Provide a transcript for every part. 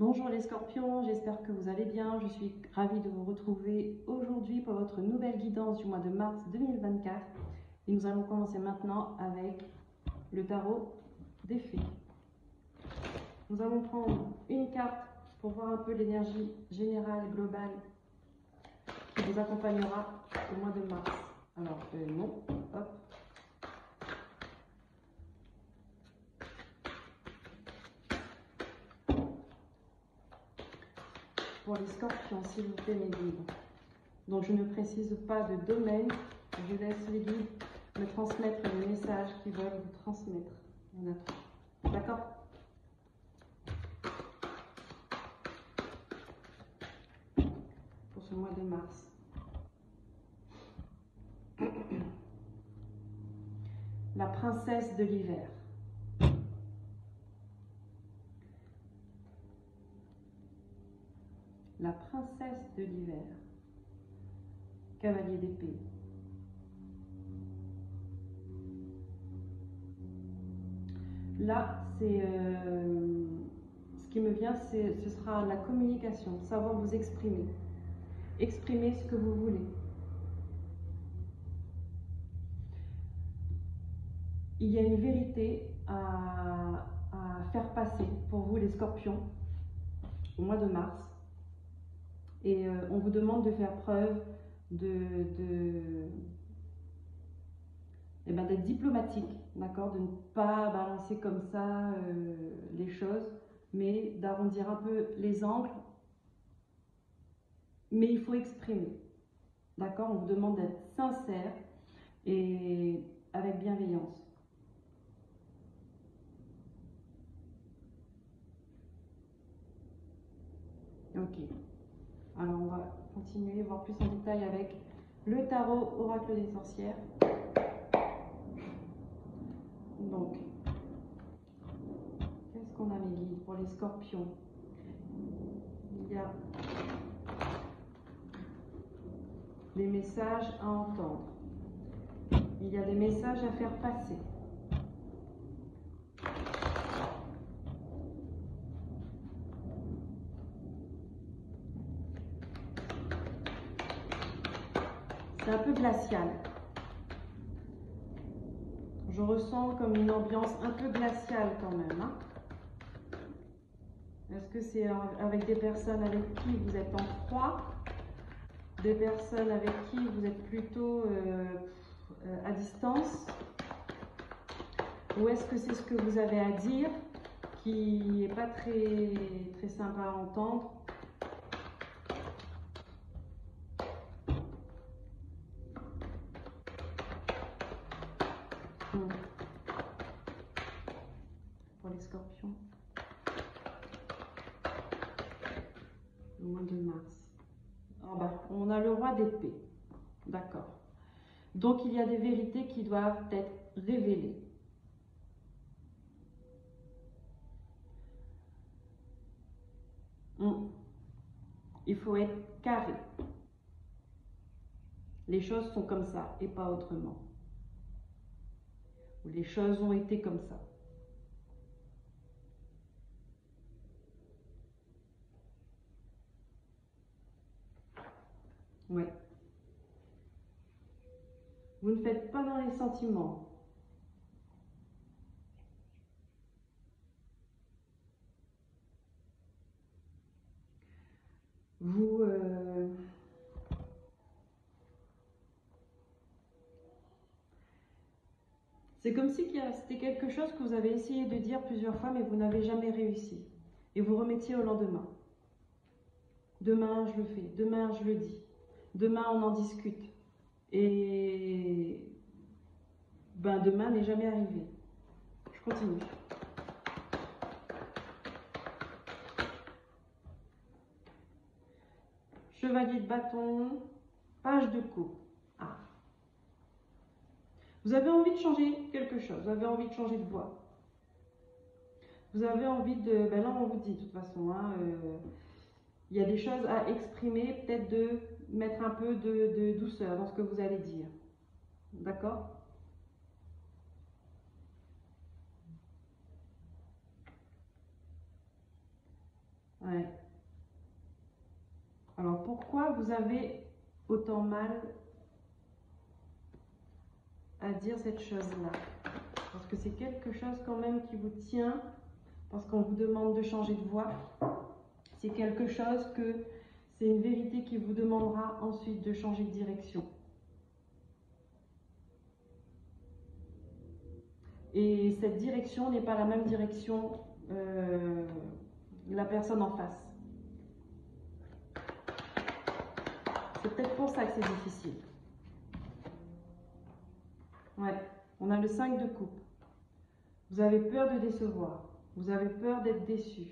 Bonjour les scorpions, j'espère que vous allez bien. Je suis ravie de vous retrouver aujourd'hui pour votre nouvelle guidance du mois de mars 2024. Et nous allons commencer maintenant avec le tarot des fées. Nous allons prendre une carte pour voir un peu l'énergie générale, globale, qui vous accompagnera au mois de mars. Alors, non, hop. Pour les scorpions, s'il vous plaît, mes guides. Donc, je ne précise pas de domaine, je laisse les guides me transmettre les messages qu'ils veulent vous transmettre. D'accord? Pour ce mois de mars. La princesse de l'hiver. La princesse de l'hiver. Cavalier d'épée. Là, c'est ce qui me vient, ce sera la communication, savoir vous exprimer. Exprimer ce que vous voulez. Il y a une vérité à faire passer pour vous les scorpions au mois de mars. Et on vous demande de faire preuve d'être diplomatique, d'accord, de ne pas balancer comme ça les choses, mais d'arrondir un peu les angles. Mais il faut exprimer, d'accord. On vous demande d'être sincère et avec bienveillance. Ok. Alors on va continuer, voir plus en détail avec le tarot oracle des sorcières. Donc, qu'est-ce qu'on a, mes guides, pour les scorpions? Il y a des messages à entendre. Il y a des messages à faire passer. C'est un peu glacial. Je ressens comme une ambiance un peu glaciale quand même. Hein. Est-ce que c'est avec des personnes avec qui vous êtes en froid? Des personnes avec qui vous êtes plutôt à distance? Ou est-ce que c'est ce que vous avez à dire qui n'est pas très, très sympa à entendre? Pour les scorpions, le mois de mars. Oh bah, on a le roi d'épée, d'accord. Donc il y a des vérités qui doivent être révélées. Il faut être carré. Les choses sont comme ça et pas autrement. Les choses ont été comme ça. Ouais. Vous ne faites pas dans les sentiments. Vous c'est comme si c'était quelque chose que vous avez essayé de dire plusieurs fois, mais vous n'avez jamais réussi. Et vous remettiez au lendemain. Demain, je le fais. Demain, je le dis. Demain, on en discute. Et demain n'est jamais arrivé. Je continue. Chevalier de bâton, page de coupe. Ah. Vous avez envie de changer quelque chose, vous avez envie de changer de voie. Vous avez envie de... là, on vous dit de toute façon, hein, il y a des choses à exprimer, peut-être de mettre un peu de douceur dans ce que vous allez dire. D'accord? Ouais. Alors pourquoi vous avez autant mal à dire cette chose-là? Parce que c'est quelque chose quand même qui vous tient, parce qu'on vous demande de changer de voie. C'est quelque chose que, c'est une vérité qui vous demandera ensuite de changer de direction. Et cette direction n'est pas la même direction de la personne en face. C'est peut-être pour ça que c'est difficile. Ouais, on a le 5 de coupe. Vous avez peur de décevoir. Vous avez peur d'être déçu.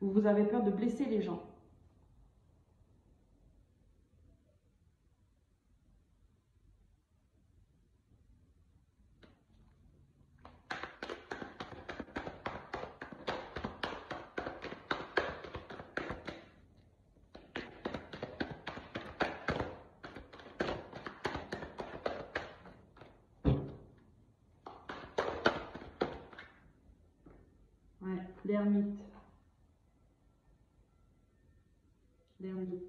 Ou vous avez peur de blesser les gens. Ouais, l'ermite. L'ermite.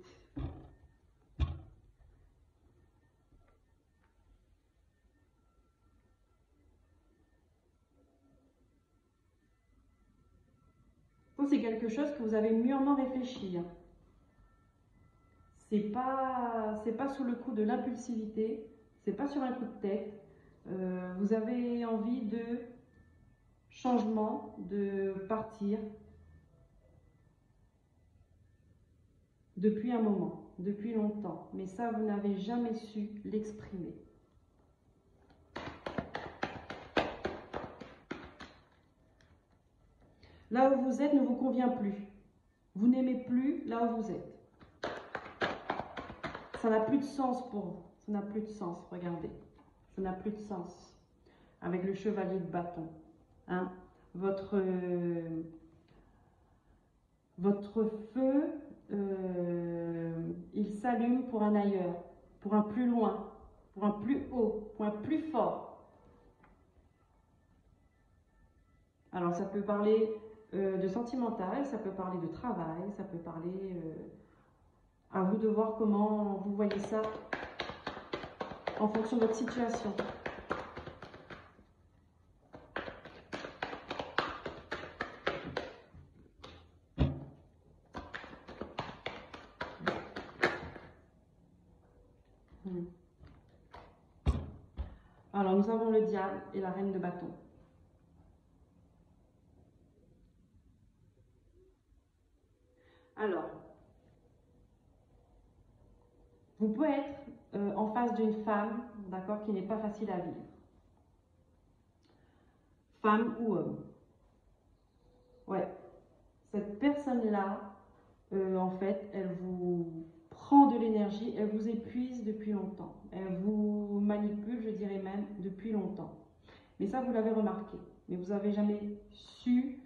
C'est quelque chose que vous avez mûrement réfléchi. C'est pas sous le coup de l'impulsivité, c'est pas sur un coup de tête. Vous avez envie de changement, de partir depuis un moment, depuis longtemps. Mais ça, vous n'avez jamais su l'exprimer. Là où vous êtes ne vous convient plus. Vous n'aimez plus là où vous êtes. Ça n'a plus de sens pour vous. Ça n'a plus de sens, regardez. Ça n'a plus de sens. Avec le chevalier de bâton. Hein? Votre feu, il s'allume pour un ailleurs, pour un plus loin, pour un plus haut, pour un plus fort. Alors ça peut parler de sentimental, ça peut parler de travail, ça peut parler... à vous de voir comment vous voyez ça en fonction de votre situation. Alors nous avons le diable et la reine de bâton. Alors, vous pouvez être en face d'une femme, d'accord, qui n'est pas facile à vivre. Femme ou homme. Ouais. Cette personne-là, en fait, elle vous prend de l'énergie, elle vous épuise depuis longtemps. Elle vous manipule, je dirais même, depuis longtemps. Mais ça, vous l'avez remarqué. Mais vous n'avez jamais su...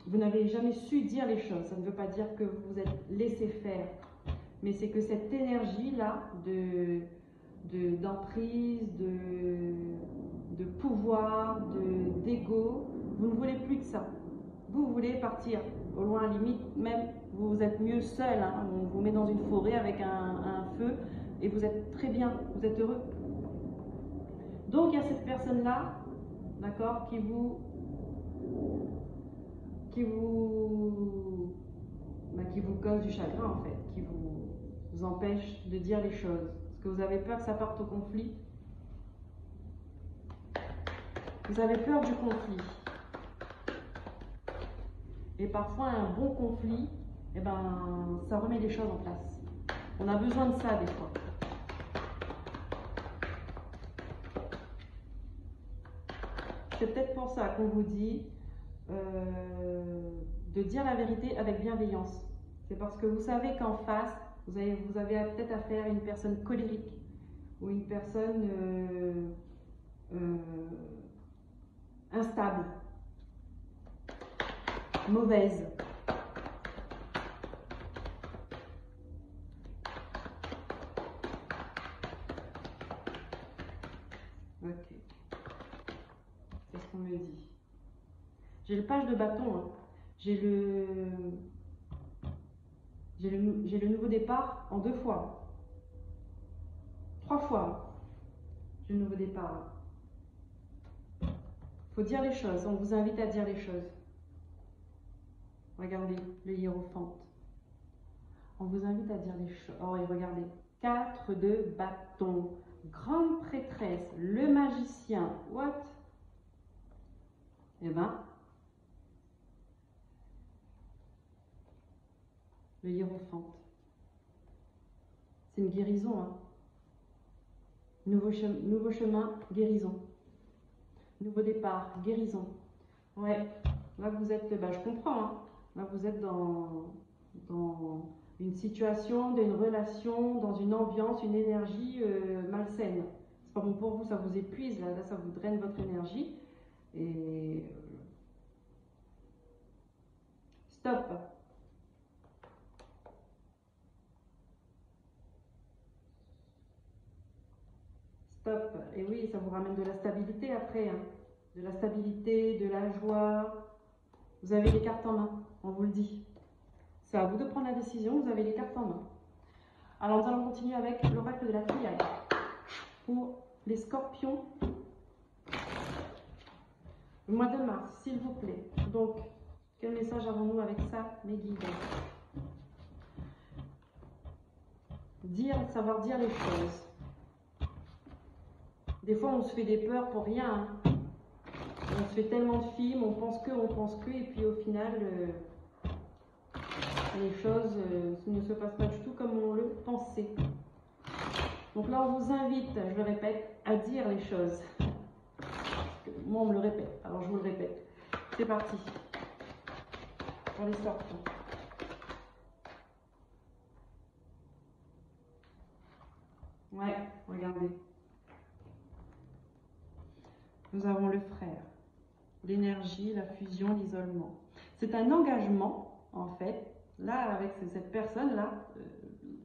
vous n'avez jamais su dire les choses. Ça ne veut pas dire que vous vous êtes laissé faire. Mais c'est que cette énergie-là d'emprise, de pouvoir, d'ego, vous ne voulez plus de ça. Vous voulez partir au loin, limite, même vous êtes mieux seul. Hein. On vous met dans une forêt avec un feu et vous êtes très bien, vous êtes heureux. Donc il y a cette personne-là, d'accord, qui vous cause du chagrin en fait, qui vous empêche de dire les choses. Parce que vous avez peur que ça parte au conflit. Vous avez peur du conflit. Et parfois un bon conflit, eh ben, ça remet les choses en place. On a besoin de ça des fois. C'est peut-être pour ça qu'on vous dit de dire la vérité avec bienveillance. C'est parce que vous savez qu'en face, vous avez peut-être affaire à une personne colérique ou une personne instable, mauvaise. Ok. C'est ce qu'on me dit. J'ai le page de bâton. Hein. J'ai le nouveau départ en 2 fois. 3 fois. J'ai le nouveau départ. Il faut dire les choses. On vous invite à dire les choses. Regardez le hiérophante. On vous invite à dire les choses. Oh, et regardez. 4 de bâton. Grande prêtresse. Le magicien. What? Eh ben, le hiérophante. C'est une guérison. Hein. Nouveau chemin, guérison. Nouveau départ, guérison. Ouais, là vous êtes, bah, je comprends, hein. Là vous êtes dans une situation, dans une relation, dans une ambiance, une énergie malsaine. C'est pas bon pour vous, ça vous épuise, là ça vous draine votre énergie. Et stop. Stop. Et oui, ça vous ramène de la stabilité après, hein. De la stabilité, de la joie. Vous avez les cartes en main, on vous le dit. C'est à vous de prendre la décision, vous avez les cartes en main. Alors nous allons continuer avec l'oracle de la triade. Pour les scorpions, le mois de mars, s'il vous plaît. Donc, quel message avons-nous avec ça, mes guides? Savoir dire les choses. Des fois, on se fait des peurs pour rien. Hein. On se fait tellement de films, on pense que, et puis au final, les choses ne se passent pas du tout comme on le pensait. Donc là, on vous invite, je le répète, à dire les choses. Moi, on me le répète, alors je vous le répète. C'est parti. Pour les scorpions. Ouais, regardez. Nous avons le frère. L'énergie, la fusion, l'isolement. C'est un engagement, en fait. Là, avec cette personne-là,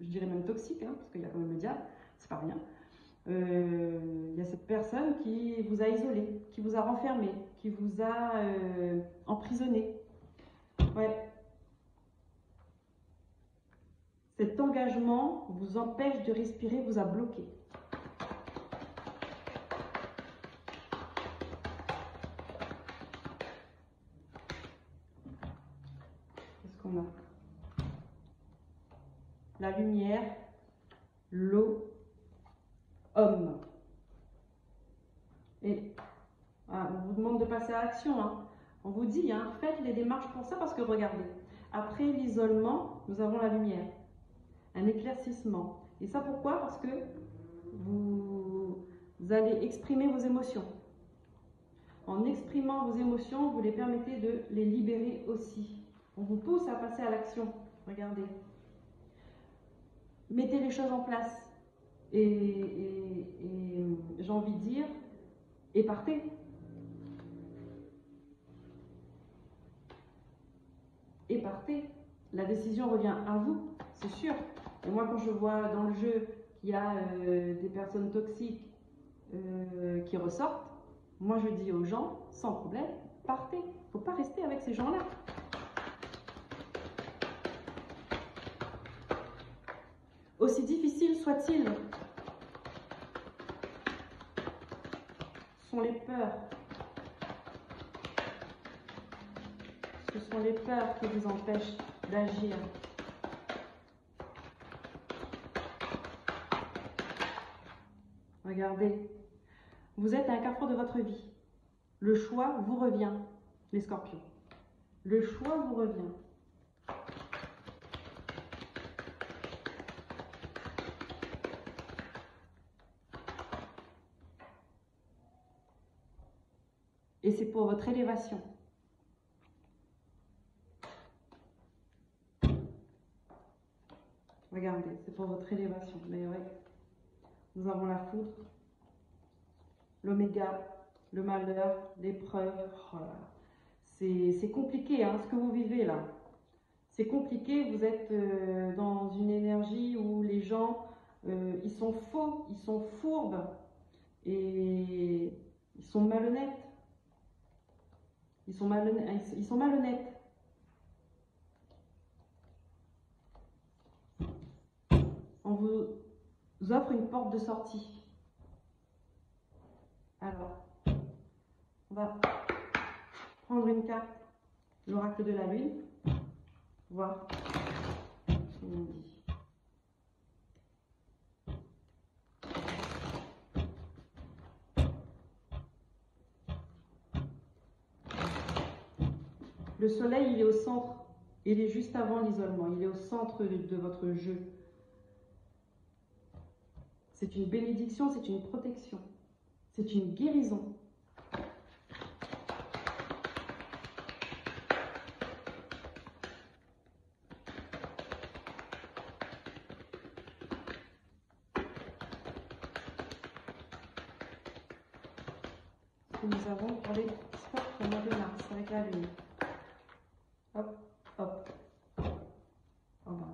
je dirais même toxique, hein, parce qu'il y a quand même le diable, c'est pas rien. Il y a cette personne qui vous a isolé, qui vous a renfermé, qui vous a emprisonné. Ouais. Cet engagement vous empêche de respirer, vous a bloqué. Qu'est-ce qu'on a? La lumière, l'eau, homme. Et on vous demande de passer à l'action. Hein. On vous dit, hein, faites les démarches pour ça parce que regardez, après l'isolement, nous avons la lumière, un éclaircissement. Et ça pourquoi? Parce que vous allez exprimer vos émotions. En exprimant vos émotions, vous les permettez de les libérer aussi. On vous pousse à passer à l'action. Regardez. Mettez les choses en place. Et j'ai envie de dire, et partez. Et partez. La décision revient à vous, c'est sûr. Et moi, quand je vois dans le jeu qu'il y a des personnes toxiques qui ressortent, moi je dis aux gens, sans problème, partez. Il ne faut pas rester avec ces gens-là. Aussi difficile soit-il, sont les peurs. Ce sont les peurs qui vous empêchent d'agir. Regardez, vous êtes à un carrefour de votre vie. Le choix vous revient, les scorpions. Le choix vous revient. Et c'est pour votre élévation. Regardez, c'est pour votre élévation. Mais ouais, nous avons la foudre, l'oméga, le malheur, l'épreuve. Oh, c'est compliqué, hein, ce que vous vivez là. C'est compliqué, vous êtes dans une énergie où les gens, ils sont faux, ils sont fourbes. Et ils sont malhonnêtes. Ils sont malhonnêtes. Ils sont malhonnêtes. On vous offre une porte de sortie. Alors, on va prendre une carte, l'oracle de la lune, voir ce qu'il nous dit. Le soleil, il est au centre, il est juste avant l'isolement, il est au centre de votre jeu. C'est une bénédiction, c'est une protection, c'est une guérison. Que nous avons pour les scorpions au mois de mars avec la lune. Hop, hop. Voilà.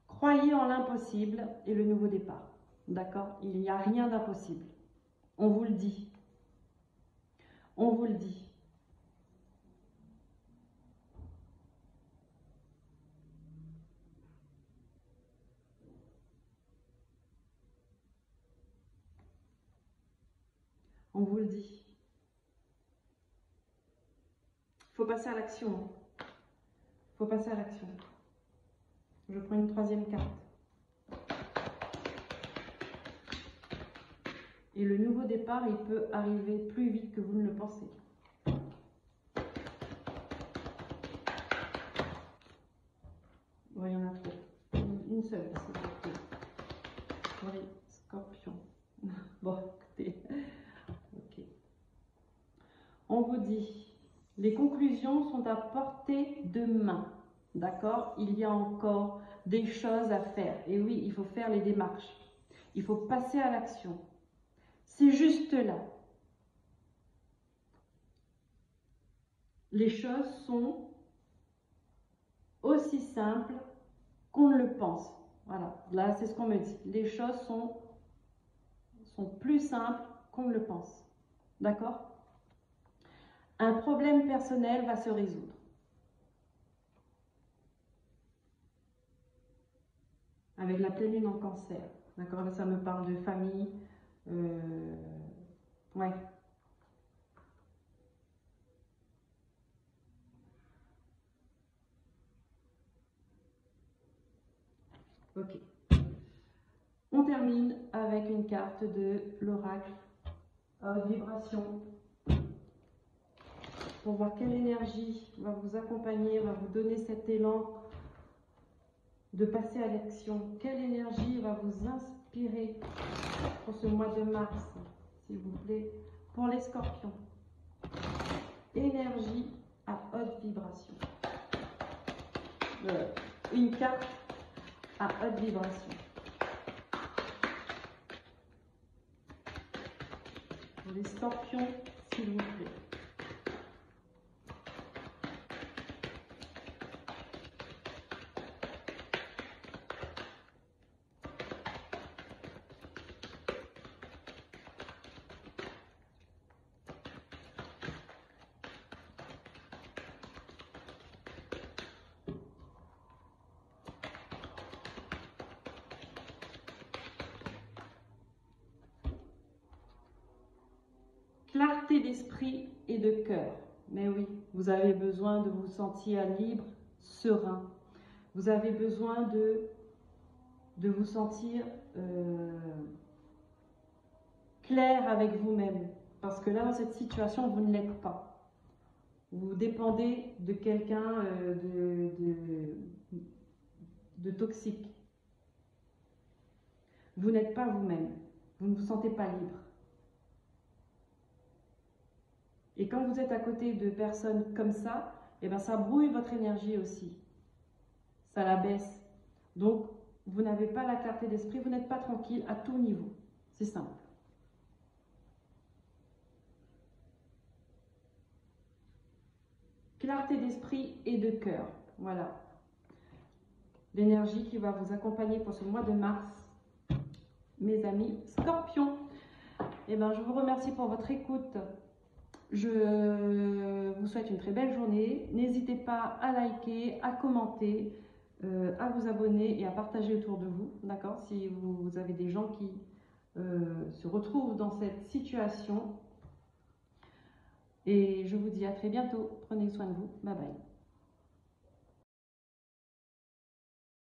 Croyez en l'impossible et le nouveau départ. D'accord? Il n'y a rien d'impossible. On vous le dit. On vous le dit. On vous le dit. Il faut passer à l'action. Il faut passer à l'action. Je prends une troisième carte. Et le nouveau départ, il peut arriver plus vite que vous ne le pensez. Oui, il y en a trop. Une seule, s'il vous plaît. Pour les scorpions. Bon, écoutez. Ok. On vous dit, les conclusions sont à portée de main. D'accord? Il y a encore des choses à faire. Et oui, il faut faire les démarches. Il faut passer à l'action. C'est juste là. Les choses sont aussi simples qu'on ne le pense. Voilà, là c'est ce qu'on me dit. Les choses sont plus simples qu'on ne le pense. D'accord? Un problème personnel va se résoudre. Avec la pleine lune en cancer. D'accord? Là ça me parle de famille. Ouais. Ok. On termine avec une carte de l'oracle haute vibration pour voir quelle énergie va vous accompagner, va vous donner cet élan de passer à l'action. Quelle énergie va vous inspirer pour ce mois de mars, s'il vous plaît, pour les scorpions. Énergie à haute vibration. Une carte à haute vibration. Pour les scorpions, s'il vous plaît. Clarté d'esprit et de cœur. Mais oui, vous avez besoin de vous sentir libre, serein. Vous avez besoin de vous sentir clair avec vous-même. Parce que là, dans cette situation, vous ne l'êtes pas. Vous dépendez de quelqu'un de toxique. Vous n'êtes pas vous-même. Vous ne vous sentez pas libre. Et quand vous êtes à côté de personnes comme ça, eh ben ça brouille votre énergie aussi. Ça la baisse. Donc, vous n'avez pas la clarté d'esprit, vous n'êtes pas tranquille à tout niveau. C'est simple. Clarté d'esprit et de cœur. Voilà. L'énergie qui va vous accompagner pour ce mois de mars. Mes amis scorpions. Eh ben, je vous remercie pour votre écoute. Je vous souhaite une très belle journée. N'hésitez pas à liker, à commenter, à vous abonner et à partager autour de vous. D'accord? Si vous avez des gens qui se retrouvent dans cette situation. Et je vous dis à très bientôt. Prenez soin de vous. Bye bye.